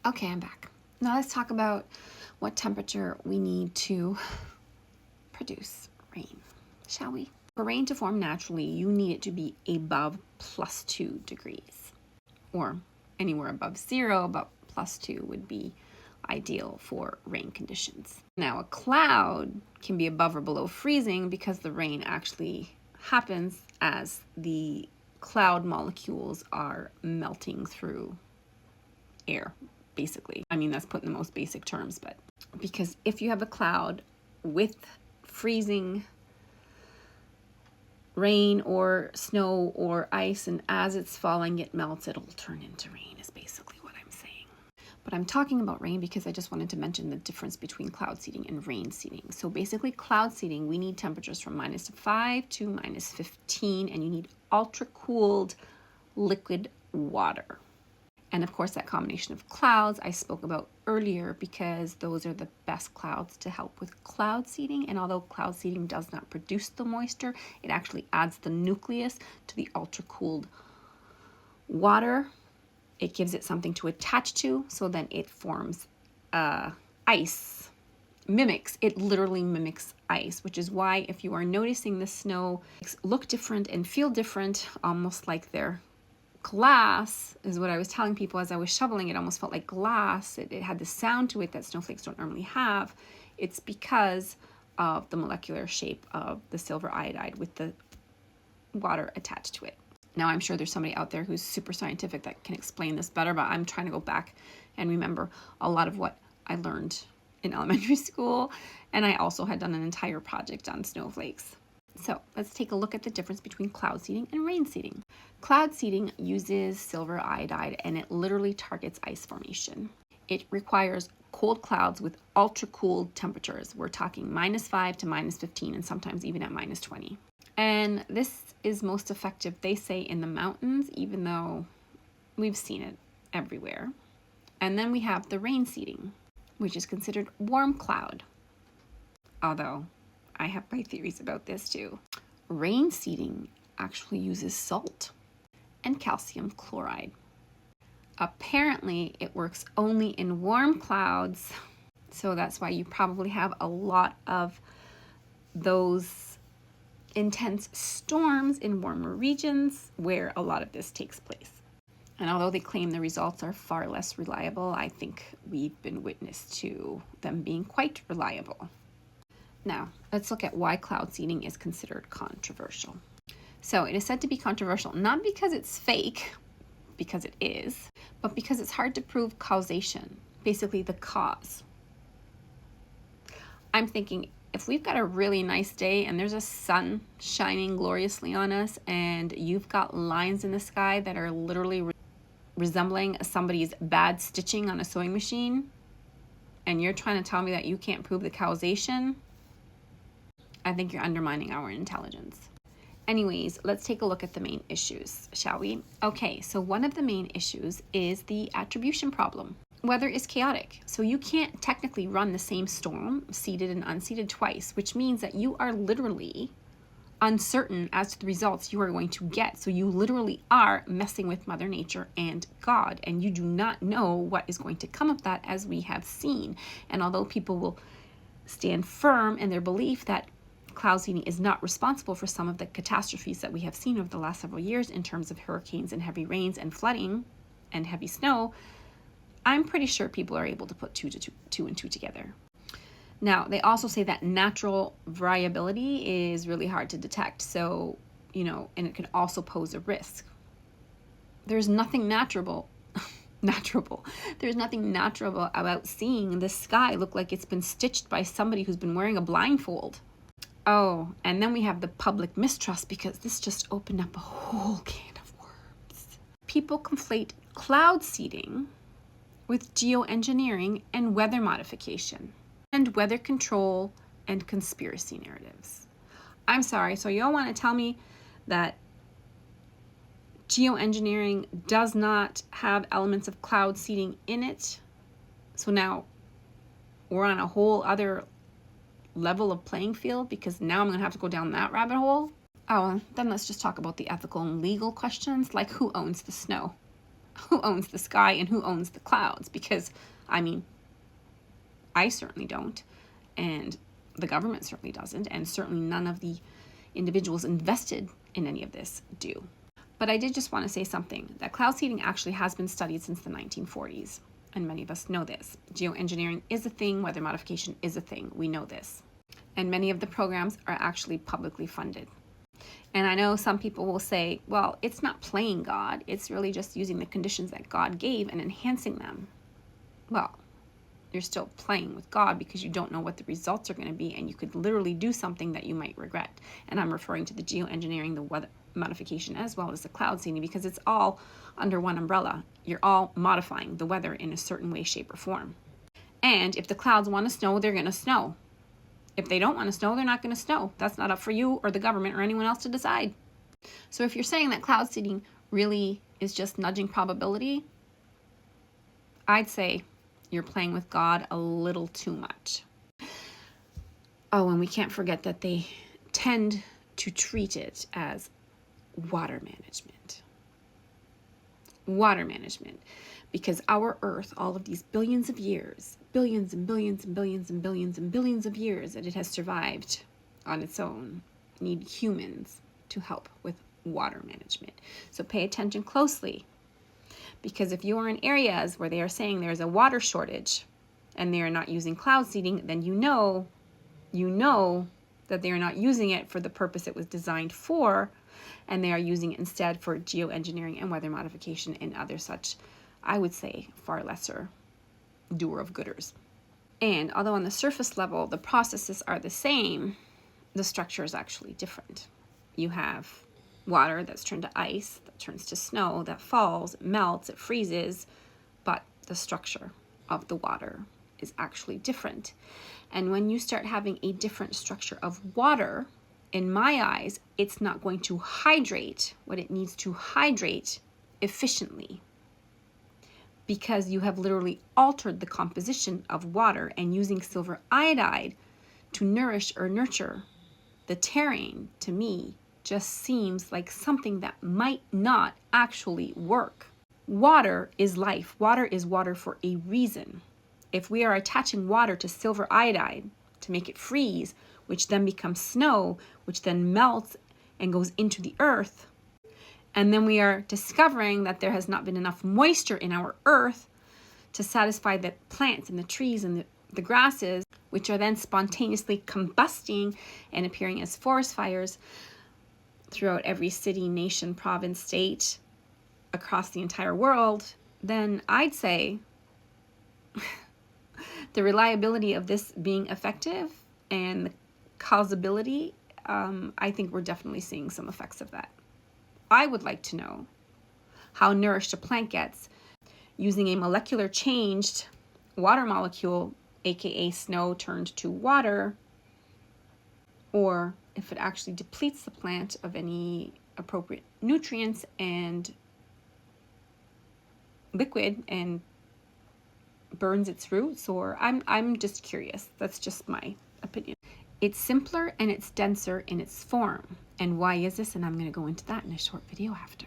Okay, I'm back. Now let's talk about what temperature we need to produce rain, shall we? For rain to form naturally, you need it to be above +2 degrees, or anywhere above 0, but +2 would be ideal for rain conditions. Now, a cloud can be above or below freezing because the rain actually happens as the cloud molecules are melting through air, basically. I mean, that's put in the most basic terms, but because if you have a cloud with freezing rain or snow or ice, and as it's falling, it melts, it'll turn into rain, is basically what I'm saying. But I'm talking about rain because I just wanted to mention the difference between cloud seeding and rain seeding. So basically, cloud seeding, we need temperatures from -5 to -15, and you need ultra cooled liquid water. And of course, that combination of clouds I spoke about earlier, because those are the best clouds to help with cloud seeding. And although cloud seeding does not produce the moisture, it actually adds the nucleus to the ultra cooled water. It gives it something to attach to, so then it forms ice. It literally mimics ice, which is why if you are noticing the snow look different and feel different, almost like they're glass, is what I was telling people as I was shoveling. It almost felt like glass. It had the sound to it that snowflakes don't normally have. It's because of the molecular shape of the silver iodide with the water attached to it. Now, I'm sure there's somebody out there who's super scientific that can explain this better, but I'm trying to go back and remember a lot of what I learned in elementary school. And I also had done an entire project on snowflakes. So let's take a look at the difference between cloud seeding and rain seeding. Cloud seeding uses silver iodide, and it literally targets ice formation. It requires cold clouds with ultra cooled temperatures. We're talking -5 to -15, and sometimes even at -20. And this is most effective, they say, in the mountains, even though we've seen it everywhere. And then we have the rain seeding, which is considered warm cloud. Although I have my theories about this too. Rain seeding actually uses salt and calcium chloride. Apparently, it works only in warm clouds, so that's why you probably have a lot of those intense storms in warmer regions where a lot of this takes place. And although they claim the results are far less reliable, I think we've been witness to them being quite reliable. Now, let's look at why cloud seeding is considered controversial. So it is said to be controversial, not because it's fake, because it is, but because it's hard to prove causation, basically the cause. I'm thinking, if we've got a really nice day and there's a sun shining gloriously on us, and you've got lines in the sky that are literally resembling somebody's bad stitching on a sewing machine, and you're trying to tell me that you can't prove the causation, I think you're undermining our intelligence. Anyways, let's take a look at the main issues, shall we? Okay, so one of the main issues is the attribution problem. Weather is chaotic, so you can't technically run the same storm, seeded and unseeded, twice, which means that you are literally uncertain as to the results you are going to get. So you literally are messing with Mother Nature and God, and you do not know what is going to come of that, as we have seen. And although people will stand firm in their belief that cloud seeding is not responsible for some of the catastrophes that we have seen over the last several years in terms of hurricanes and heavy rains and flooding and heavy snow, I'm pretty sure people are able to put two and two together. Now, they also say that natural variability is really hard to detect. So, and it can also pose a risk. There's nothing There's nothing natural about seeing the sky look like it's been stitched by somebody who's been wearing a blindfold. Oh, and then we have the public mistrust, because this just opened up a whole can of worms. People conflate cloud seeding with geoengineering and weather modification, and weather control and conspiracy narratives. I'm sorry, so y'all want to tell me that geoengineering does not have elements of cloud seeding in it? So now we're on a whole other level of playing field, because now I'm going to have to go down that rabbit hole? Oh, then let's just talk about the ethical and legal questions, like who owns the snow? who owns the sky and who owns the clouds, because, I mean, I certainly don't, and the government certainly doesn't, and certainly none of the individuals invested in any of this do. But I did just want to say something, that cloud seeding actually has been studied since the 1940s, and many of us know this. Geoengineering is a thing, weather modification is a thing, we know this. And many of the programs are actually publicly funded. And I know some people will say, well, it's not playing God, it's really just using the conditions that God gave and enhancing them. Well, you're still playing with God because you don't know what the results are going to be, and you could literally do something that you might regret. And I'm referring to the geoengineering, the weather modification, as well as the cloud seeding, because it's all under one umbrella. You're all modifying the weather in a certain way, shape, or form. And if the clouds want to snow, they're going to snow. If they don't want to snow, they're not going to snow. That's not up for you or the government or anyone else to decide. So if you're saying that cloud seeding really is just nudging probability, I'd say you're playing with God a little too much. Oh, and we can't forget that they tend to treat it as water management. Water management. Because our Earth, all of these billions of years, billions and billions and billions and billions and billions of years that it has survived on its own, need humans to help with water management. So pay attention closely. Because if you are in areas where they are saying there's a water shortage and they are not using cloud seeding, then you know that they are not using it for the purpose it was designed for, and they are using it instead for geoengineering and weather modification and other such, I would say, far lesser doer of gooders. And although on the surface level the processes are the same, the structure is actually different. You have water that's turned to ice, that turns to snow, that falls, it melts, it freezes, but the structure of the water is actually different. And when you start having a different structure of water, in my eyes, it's not going to hydrate what it needs to hydrate efficiently, because you have literally altered the composition of water, and using silver iodide to nourish or nurture the terrain, to me, just seems like something that might not actually work. Water is life. Water is water for a reason. If we are attaching water to silver iodide to make it freeze, which then becomes snow, which then melts and goes into the earth, and then we are discovering that there has not been enough moisture in our earth to satisfy the plants and the trees and the grasses, which are then spontaneously combusting and appearing as forest fires throughout every city, nation, province, state, across the entire world, then I'd say the reliability of this being effective and the causability, I think we're definitely seeing some effects of that. I would like to know how nourished a plant gets using a molecular changed water molecule, aka snow turned to water, or if it actually depletes the plant of any appropriate nutrients and liquid and burns its roots, or I'm just curious. That's just my opinion. It's simpler and it's denser in its form. And why is this? And I'm going to go into that in a short video after.